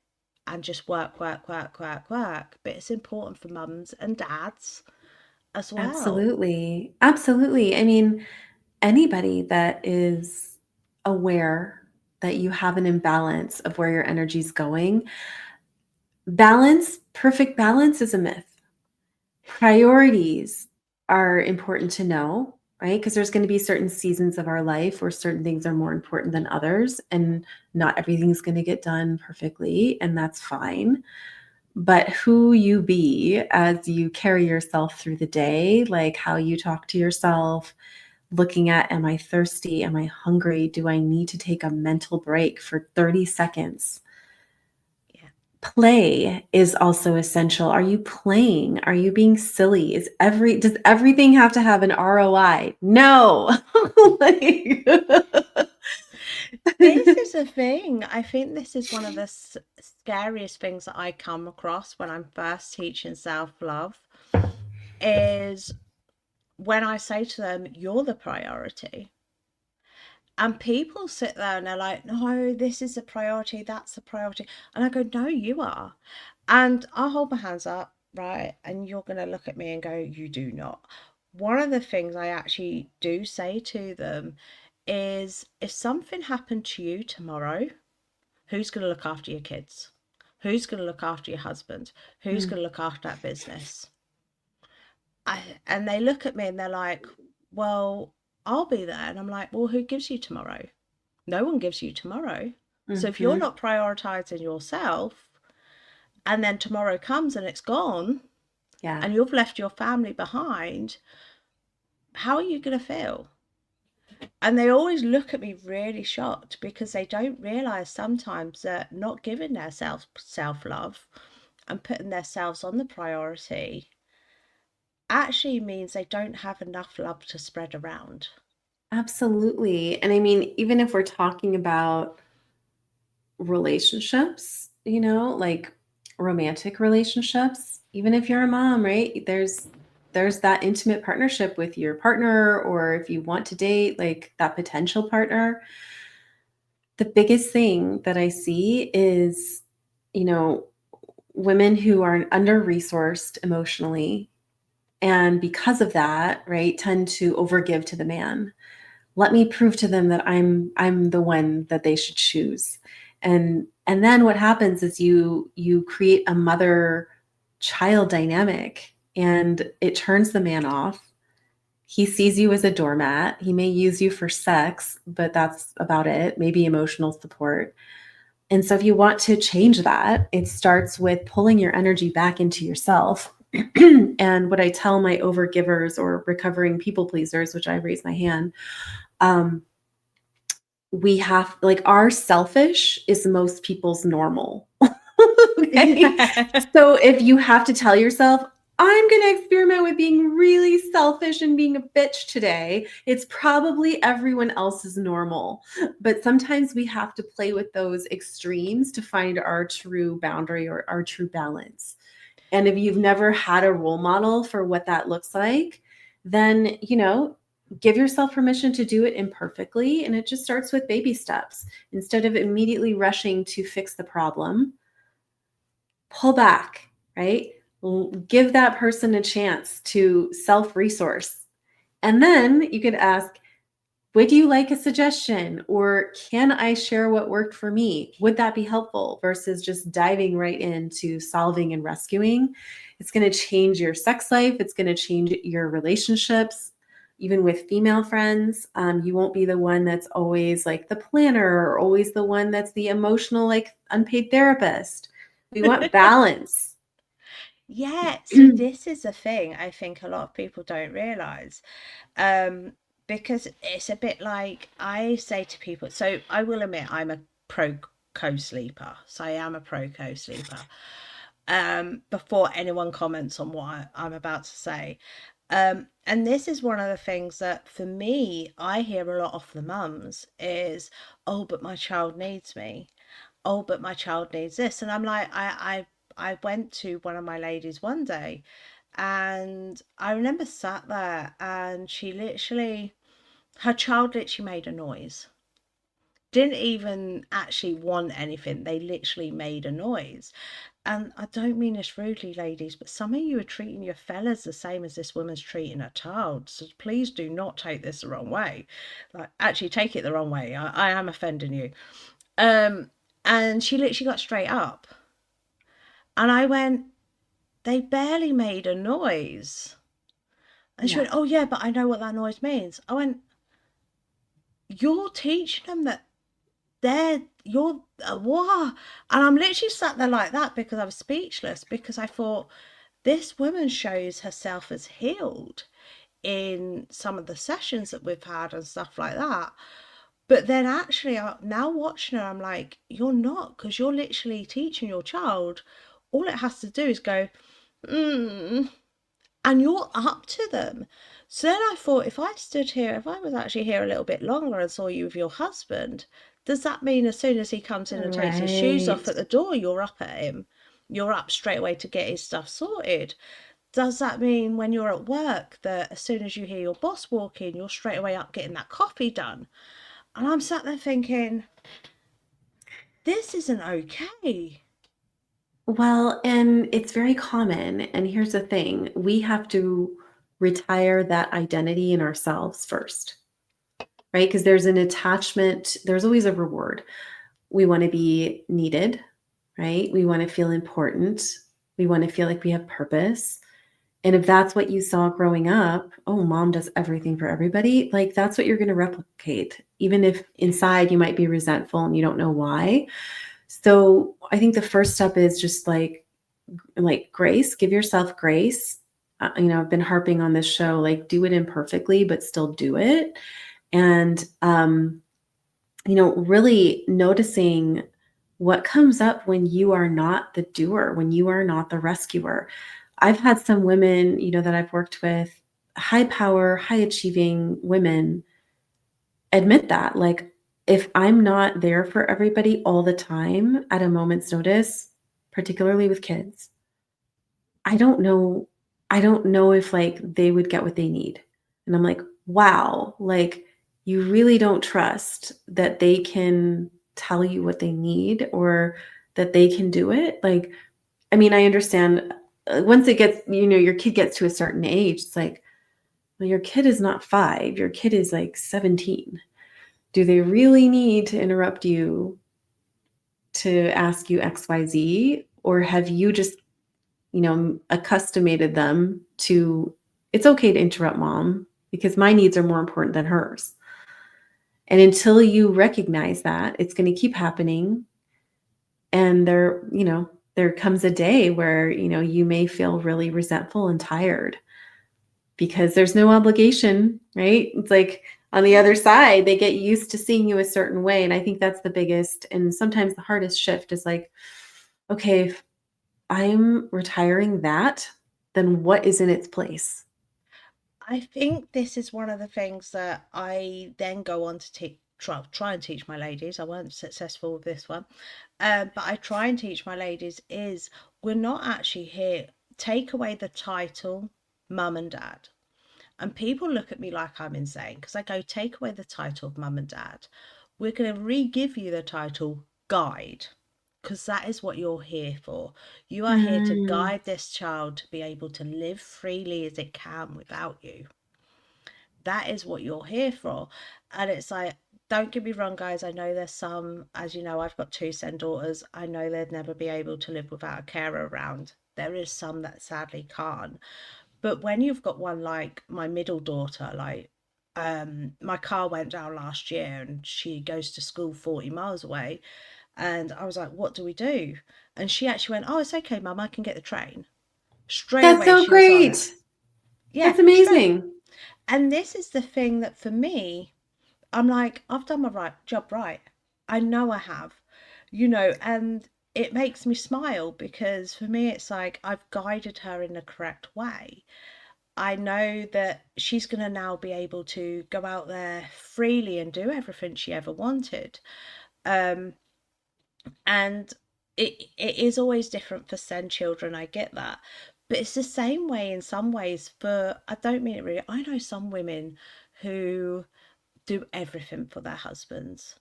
S1: and just work, work, work, work, work. But it's important for mums and dads as well.
S2: absolutely. Absolutely. I mean, anybody that is aware that you have an imbalance of where your energy's going, balance, perfect balance is a myth. Priorities are important to know, right? Because there's going to be certain seasons of our life where certain things are more important than others, and not everything's going to get done perfectly, and that's fine. But who you be as you carry yourself through the day, like how you talk to yourself, looking at, am I thirsty? Am I hungry? Do I need to take a mental break for 30 seconds?
S1: Yeah.
S2: Play is also essential. Are you playing? Are you being silly? Does everything have to have an ROI? No. Like,
S1: This is a thing. I think this is one of the scariest things that I come across when I'm first teaching self-love is when I say to them, you're the priority. And people sit there and they're like, no, this is a priority, that's a priority. And I go, no, you are. And I'll hold my hands up, right? And you're going to look at me and go, you do not. One of the things I actually do say to them is if something happened to you tomorrow, who's going to look after your kids? Who's going to look after your husband? Who's
S2: mm,
S1: going to look after that business? And they look at me and they're like, well, I'll be there. And I'm like, well, who gives you tomorrow? No one gives you tomorrow. So if you're
S2: mhm.
S1: not prioritizing yourself and then tomorrow comes and it's gone
S2: Yeah,
S1: and you've left your family behind, how are you going to feel? And they always look at me really shocked because they don't realize sometimes that not giving themselves self love and putting themselves on the priority actually means they don't have enough love to spread around.
S2: Absolutely. And I mean, even if we're talking about relationships, like romantic relationships, even if you're a mom, right? There's that intimate partnership with your partner, or if you want to date, like that potential partner. The biggest thing that I see is, you know, women who are under-resourced emotionally, and because of that, right, tend to overgive to the man. Let me prove to them that I'm the one that they should choose. And then what happens is you create a mother child dynamic, and it turns the man off. He sees you as a doormat. He may use you for sex, but that's about it, maybe emotional support. And so if you want to change that, it starts with pulling your energy back into yourself. And what I tell my overgivers or recovering people pleasers, which I raise my hand, um, we have, like, our selfish is most people's normal. Okay.
S1: Yeah.
S2: So if you have to tell yourself, I'm going to experiment with being really selfish and being a bitch today, it's probably everyone else's normal. But sometimes we have to play with those extremes to find our true boundary or our true balance. And if you've never had a role model for what that looks like, then, give yourself permission to do it imperfectly. And it just starts with baby steps. Instead of immediately rushing to fix the problem, pull back, right? Give that person a chance to self resource. And then you could ask, would you like a suggestion? Or can I share what worked for me? Would that be helpful? Versus just diving right into solving and rescuing. It's going to change your sex life. It's going to change your relationships, even with female friends. You won't be the one that's always like the planner, or always the one that's the emotional, like unpaid therapist. We want balance.
S1: Yeah, see, this is a thing I think a lot of people don't realize. Um, because it's a bit like I say to people, so I will admit I'm a pro co-sleeper. So I am a pro co-sleeper. Before anyone comments on what I'm about to say. And this is one of the things that for me, I hear a lot of the mums is, oh, but my child needs me. Oh, but my child needs this. And I'm like, I went to one of my ladies one day, and I remember sat there, and she literally, her child literally made a noise. Didn't even actually want anything. They literally made a noise. And I don't mean this rudely, ladies, but some of you are treating your fellas the same as this woman's treating her child. So please do not take this the wrong way. Like, actually, take it the wrong way. I am offending you. Um, and she literally got straight up. And I went, they barely made a noise. And she
S2: Yeah.
S1: went, oh, yeah, but I know what that noise means. I went, you're teaching them that you're, what? And I'm literally sat there like that because I was speechless, because I thought, this woman shows herself as healed in some of the sessions that we've had and stuff like that. But then actually, now watching her, I'm like, you're not, because you're literally teaching your child. All it has to do is go, mm, and you're up to them. So then I thought, if I stood here, if I was actually here a little bit longer and saw you with your husband, does that mean as soon as he comes in and takes his shoes off
S2: Right.
S1: at the door, you're up at him? You're up straight away to get his stuff sorted? Does that mean when you're at work that as soon as you hear your boss walk in, you're straight away up getting that coffee done? And I'm sat there thinking, this isn't okay.
S2: Well, and it's very common. And here's the thing, we have to retire that identity in ourselves first, right? Because there's an attachment, there's always a reward. We want to be needed, right? We want to feel important. We want to feel like we have purpose. And if that's what you saw growing up, oh, mom does everything for everybody, like that's what you're going to replicate, even if inside you might be resentful and you don't know why. So I think the first step is just like grace, give yourself grace. I've been harping on this show, like do it imperfectly, but still do it. And, really noticing what comes up when you are not the doer, when you are not the rescuer. I've had some women, that I've worked with, high power, high achieving women, admit that. Like, if I'm not there for everybody all the time at a moment's notice, particularly with kids, I don't know I don't know if, like, they would get what they need. And I'm like, "Wow, like, you really don't trust that they can tell you what they need or that they can do it?" Like, I mean, I understand, once it gets your kid gets to a certain age, it's like, "Well, your kid is not 5, your kid is, like, 17. Do they really need to interrupt you to ask you XYZ? Or have you just accustomated them to it's okay to interrupt mom because my needs are more important than hers. And until you recognize that, it's going to keep happening. And there comes a day where, you may feel really resentful and tired because there's no obligation, right? It's like on the other side, they get used to seeing you a certain way. And I think that's the biggest and sometimes the hardest shift is like, okay, if I'm retiring that, then what is in its place?
S1: I think this is one of the things that I then go on to try and teach my ladies. I weren't successful with this one, but I try and teach my ladies is we're not actually here. Take away the title, mum and dad. And people look at me like I'm insane because I go, take away the title of mum and dad. We're going to re give you the title guide because that is what you're here for. You are here to
S2: Mm.
S1: guide this child to be able to live freely as it can without you. That is what you're here for. And it's like, don't get me wrong, guys. I know there's some, as you know, I've got two son daughters. I know they'd never be able to live without a carer around. There is some that sadly can't. But when you've got one like my middle daughter, like my car went down last year and she goes to school 40 miles away. And I was like, what do we do? And she actually went, oh, it's okay, mum, I can get the train. Straight
S2: That's
S1: away,
S2: so
S1: she was on it.
S2: great.
S1: Yeah,
S2: That's
S1: straight.
S2: amazing.
S1: And this is the thing that for me, I'm like, I've done my job right. I know I have, and it makes me smile because for me, it's like I've guided her in the correct way. I know that she's going to now be able to go out there freely and do everything she ever wanted. Um, and it is always different for SEND children. I get that. But it's the same way in some ways for, I don't mean it really, I know some women who do everything for their husbands.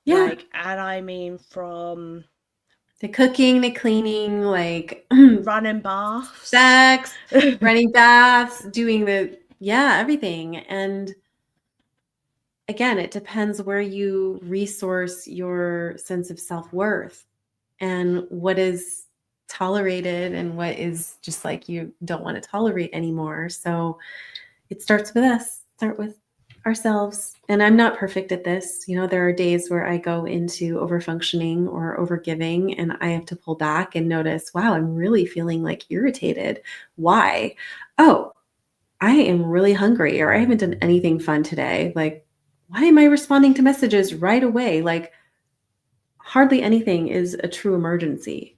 S2: Yeah.
S1: And I mean from
S2: The cooking, the cleaning, like
S1: running baths.
S2: sex, running baths, doing everything. And again, it depends where you resource your sense of self-worth and what is tolerated and what is just like you don't want to tolerate anymore. So it starts with us, start with ourselves. And I'm not perfect at this. There are days where I go into overfunctioning or overgiving and I have to pull back and notice, wow, I'm really feeling like irritated. Why? Oh, I am really hungry or I haven't done anything fun today. Like, why am I responding to messages right away? Like, hardly anything is a true emergency.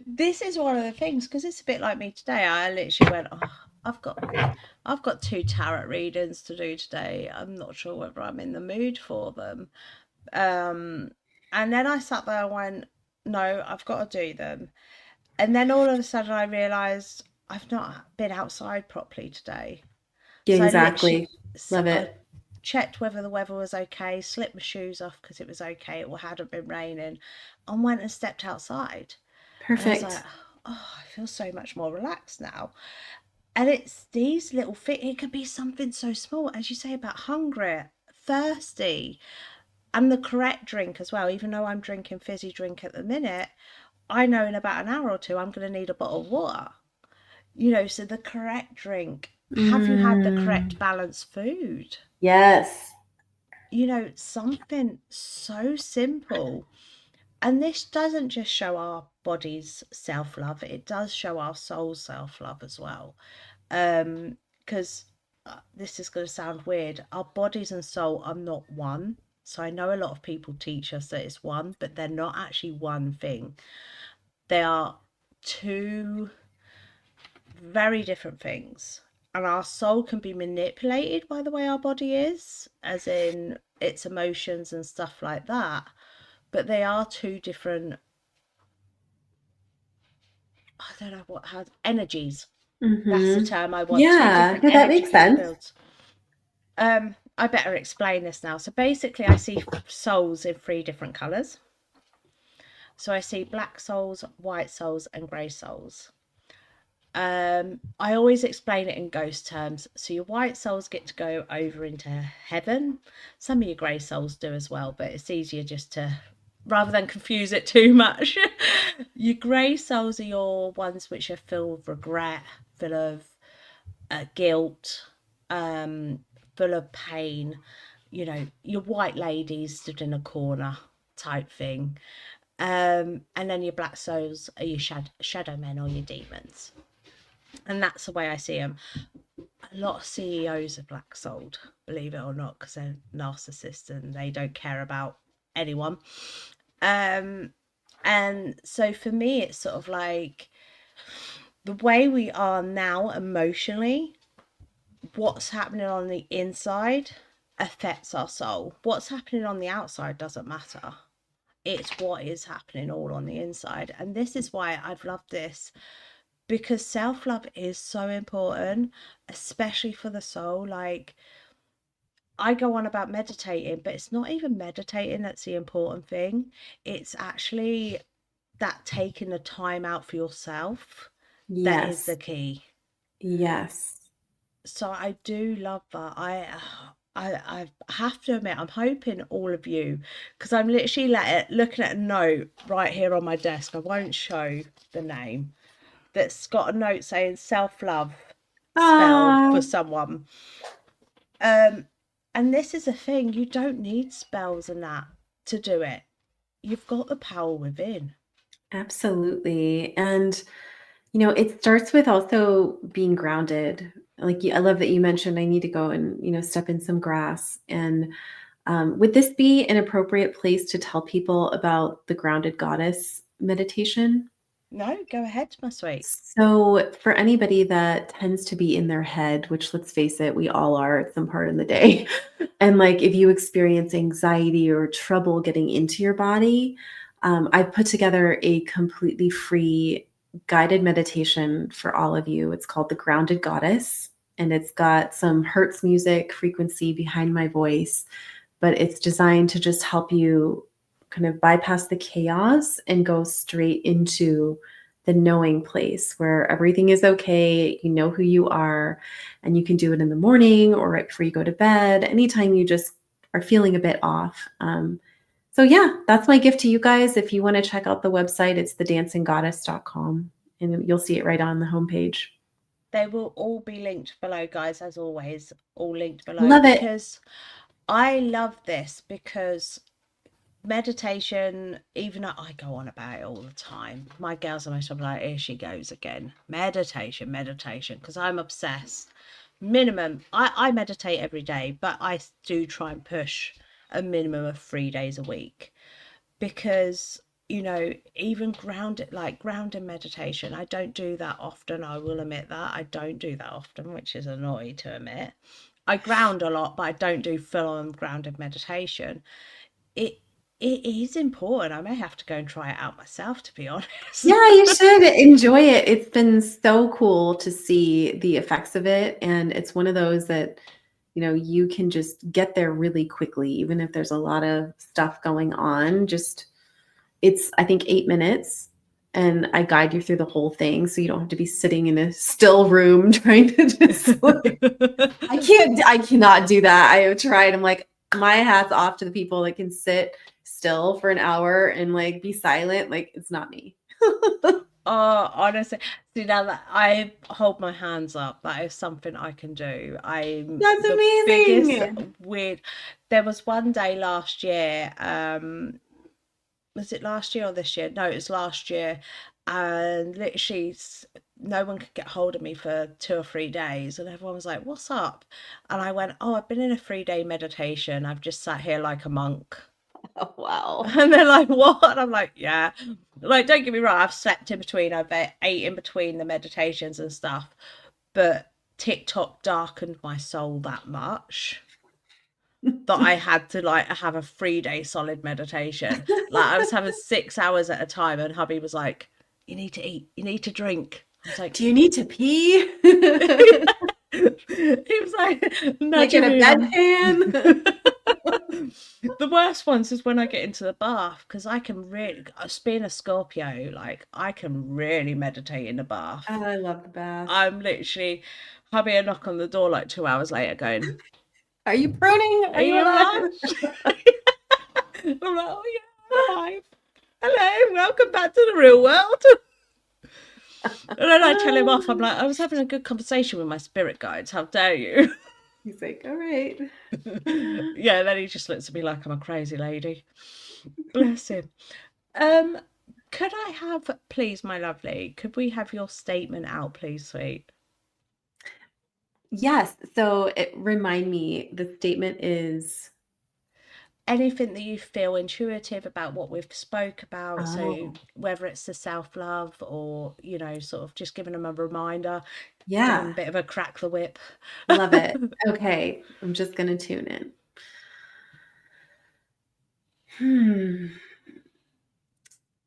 S1: This is one of the things because it's a bit like me today. I literally went, oh, I've got I've got two tarot readings to do today. I'm not sure whether I'm in the mood for them. Um, and then I sat there and went, no, I've got to do them. And then all of a sudden I realised I've not been outside properly today.
S2: Yeah,
S1: So I literally,
S2: exactly. Love
S1: I
S2: it.
S1: checked whether the weather was okay, slipped my shoes off because it was okay, it hadn't been raining, and went and stepped outside. And I was like,
S2: Perfect.
S1: oh, I feel so much more relaxed now. And it's these little things, it could be something so small, as you say, about hungry, thirsty, and the correct drink as well. Even though I'm drinking fizzy drink at the minute, I know in about an hour or two I'm going to need a bottle of water. So the correct drink. Have you had the correct
S2: Mm,
S1: balanced food?
S2: yes.
S1: Something so simple. And this doesn't just show our body's self love, it does show our soul's self love as well. Because this is going to sound weird, our bodies and soul are not one. So I know a lot of people teach us that it's one, but they're not actually one thing. They are two very different things. and our soul can be manipulated by the way our body is, as in its emotions and stuff like that. But they are two different, I don't know what, how, energies. That's the
S2: Mm-hmm.
S1: term I want. Two
S2: Yeah,
S1: different
S2: no, that makes
S1: energy
S2: sense.
S1: fields. I better explain this now. So basically, I see souls in three different colours. So I see black souls, white souls, and grey souls. I always explain it in ghost terms. So your white souls get to go over into heaven. Some of your grey souls do as well, but it's easier just to, rather than confuse it too much. Your grey souls are your ones which are filled with regret, full of guilt, full of pain. You know, your white ladies stood in a corner type thing. And then your black souls are your shadow men or your demons. And that's the way I see them. A lot of CEOs are black souled, believe it or not, because they're narcissists and they don't care about anyone. Um, and so for me, it's sort of like the way we are now emotionally, what's happening on the inside affects our soul. What's happening on the outside doesn't matter. It's what is happening all on the inside. And this is why I've loved this, because self-love is so important, especially for the soul. Like, I go on about meditating, but it's not even meditating that's the important thing. It's actually that taking the time out for yourself that is the
S2: Yes.
S1: key.
S2: Yes.
S1: So I do love that. I have to admit, I'm hoping all of you, because I'm literally looking at a note right here on my desk. I won't show the name, that's got a note saying self-love spell
S2: Ah,
S1: for someone. Um, and this is a thing, you don't need spells and that to do it. You've got the power within.
S2: absolutely. And it starts with also being grounded. Like I love that you mentioned I need to go and step in some grass. And would this be an appropriate place to tell people about the grounded goddess meditation?
S1: No, go ahead, my sweet.
S2: So, for anybody that tends to be in their head, which let's face it, we all are at some part in the day, and like if you experience anxiety or trouble getting into your body, I've put together a completely free guided meditation for all of you. It's called The Grounded Goddess, and it's got some Hertz music frequency behind my voice, but it's designed to just help you kind of bypass the chaos and go straight into the knowing place where everything is okay, you know who you are, and you can do it in the morning or right before you go to bed, anytime you just are feeling a bit off. So yeah, that's my gift to you guys. If you want to check out the website, it's thedancinggoddess.com and you'll see it right on the homepage.
S1: They will all be linked below, guys, as always, all linked below,
S2: Love it.
S1: because I love this, because meditation, even though I go on about it all the time, my girls are most of like, here she goes again, meditation, because I'm obsessed. Minimum, I meditate every day, but I do try and push a minimum of 3 days a week, because even grounded meditation, I don't do that often. I will admit that I don't do that often, which is annoying to admit. I ground a lot, but I don't do full on grounded meditation. It it is important. I may have to go and try it out myself, to be honest.
S2: Yeah, you should enjoy it. It's been so cool to see the effects of it. And it's one of those that, you can just get there really quickly, even if there's a lot of stuff going on. It's, I think, 8 minutes. And I guide you through the whole thing. So you don't have to be sitting in a still room trying to just like, I cannot do that. I have tried. I'm like, my hat's off to the people that can sit still for an hour and like be silent. Like, it's not me.
S1: Oh, honestly, see, now that I hold my hands up, that is something I can do. I'm
S2: That's
S1: the biggest
S2: amazing.
S1: weird. There was one day last year, was it last year or this year? No, it was last year, and literally no one could get hold of me for 2 or 3 days, and everyone was like, "What's up?" And I went, "Oh, I've been in a 3 day meditation. I've just sat here like a monk."
S2: Oh, wow.
S1: And they're like, "What?" And I'm like, "Yeah." Like, don't get me wrong, I've slept in between, I've ate in between the meditations and stuff, but TikTok darkened my soul that much that I had to like have a 3-day solid meditation. Like I was having 6 hours at a time, and hubby was like, "You need to eat, you need to drink." I was like,
S2: Do you need to pee?
S1: he was like
S2: Like in
S1: nudging
S2: a
S1: me.
S2: bedpan?
S1: The worst ones is when I get into the bath, because I can really, us being a Scorpio, like I can really meditate in the bath.
S2: Oh, I love the bath.
S1: I'm literally having a knock on the door like 2 hours later going,
S2: Are you pruning?
S1: "Are
S2: Are you
S1: you
S2: alive?
S1: alive?" I'm like, "Oh yeah, I'm alive. Hello, welcome back to the real world." And then I tell him off. I'm like, "I was having a good conversation with my spirit guides. How dare you?"
S2: He's like, all right.
S1: Yeah, then he just looks at me like I'm a crazy lady. Bless him. Um, could I have, please, my lovely, could we have your statement out, please, sweet?
S2: Yes. So remind me, the statement is,
S1: Anything that you feel intuitive about what we've spoke about, so
S2: oh,
S1: whether it's the self-love or, you know, sort of just giving them a reminder, giving them
S2: yeah,
S1: a bit of a crack the whip.
S2: love it. Okay. I'm just going to tune in.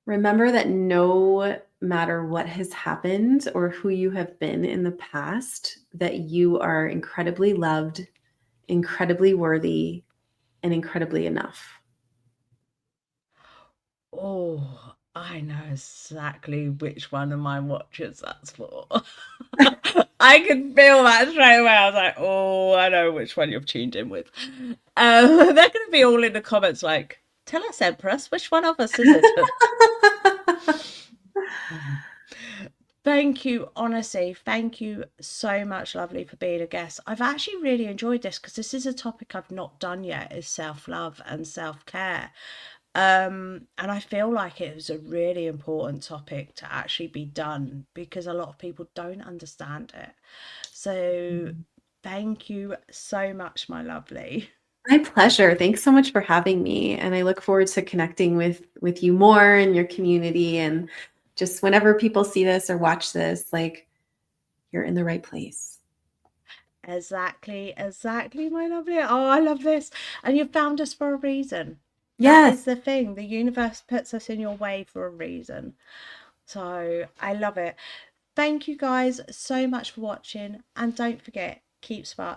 S2: Remember that no matter what has happened or who you have been in the past, that you are incredibly loved, incredibly worthy, and incredibly enough.
S1: Oh, I know exactly which one of my watches that's for. I can feel that straight away. I was like, oh, I know which one you've tuned in with. They're going to be all in the comments like, tell us, Empress, which one of us is it? Thank you, honestly. Thank you so much, lovely, for being a guest. I've actually really enjoyed this because this is a topic I've not done yet, is self-love and self-care. And I feel like it was a really important topic to actually be done because a lot of people don't understand it. So thank you so much, my lovely.
S2: My pleasure. Thanks so much for having me. And I look forward to connecting with you more and your community. And just whenever people see this or watch this, like, you're in the right place.
S1: Exactly, exactly, my lovely. Oh, I love this. And you found us for a reason. That is
S2: Yes.
S1: the thing. The universe puts us in your way for a reason. So I love it. Thank you guys so much for watching. And don't forget, keep sparkling.